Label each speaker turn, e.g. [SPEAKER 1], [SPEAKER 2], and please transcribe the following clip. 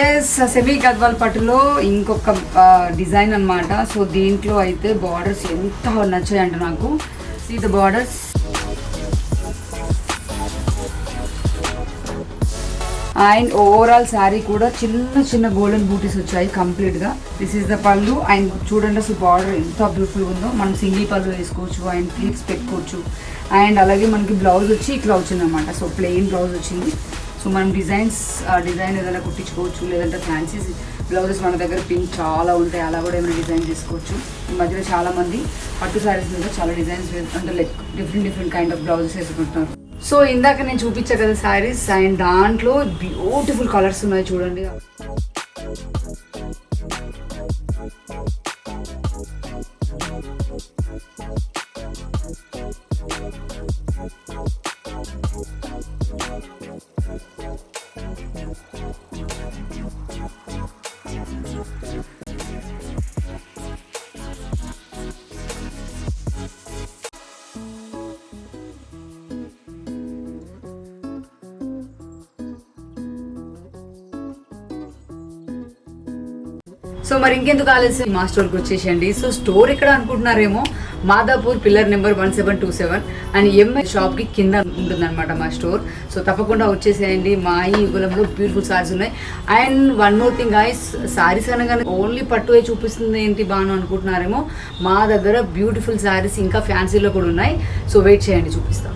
[SPEAKER 1] Yes semi Gadwal పట్టులో ఇంకొక design అన్నమాట. సో దీంట్లో అయితే బార్డర్స్ ఎంత నచ్చాయంట నాకు. See the borders. And overall sari కూడా చిన్న చిన్న గోల్డెన్ బూటీస్ వచ్చాయి కంప్లీట్గా. దిస్ ఈస్ ద పళ్ళు. అండ్ చూడండి అసలు బార్డర్ ఎంత బ్యూటిఫుల్గా ఉందో. మనం సింగిల్ పళ్ళు వేసుకోవచ్చు అండ్ ప్లీట్స్ పెట్టుకోవచ్చు. అండ్ అలాగే మనకి బ్లౌజ్ వచ్చి ఇట్లా వచ్చింది అనమాట. సో ప్లెయిన్ బ్లౌజ్ వచ్చింది. సో మనం డిజైన్ ఏదైనా కుట్టించుకోవచ్చు, లేదంటే ఫ్యాన్సీ బ్లౌజెస్ మన దగ్గర పింక్ చాలా ఉంటాయి, అలా కూడా ఏమైనా డిజైన్ చేసుకోవచ్చు. ఈ మధ్యలో చాలామంది పట్టు శారీస్ మీద చాలా డిజైన్స్ అంటే like different kind of blouses వేసుకుంటున్నారు. సో ఇందాక నేను చూపించా కదా శారీస్, అండ్ దాంట్లో బ్యూటిఫుల్ కలర్స్ ఉన్నాయి చూడండి. సో మరి ఇంకెందుకు ఆలస్యం, మా స్టోర్కి వచ్చేసేయండి. సో స్టోర్ ఎక్కడ అనుకుంటున్నారేమో, Madhapur pillar number 1727 and MI షాప్కి కింద ఉంటుందన్నమాట మా స్టోర్. సో తప్పకుండా వచ్చేసేయండి. మా ఈ యుగంలో బ్యూటిఫుల్ సారీస్ ఉన్నాయి. And one more thing guys, saris అనగానే ఓన్లీ పట్టువే చూపిస్తుంది ఏంటి బాను అనుకుంటున్నారేమో, మా దగ్గర బ్యూటిఫుల్ సారీస్ ఇంకా ఫ్యాన్సీలో కూడా ఉన్నాయి. సో వెయిట్ చేయండి, చూపిస్తాం.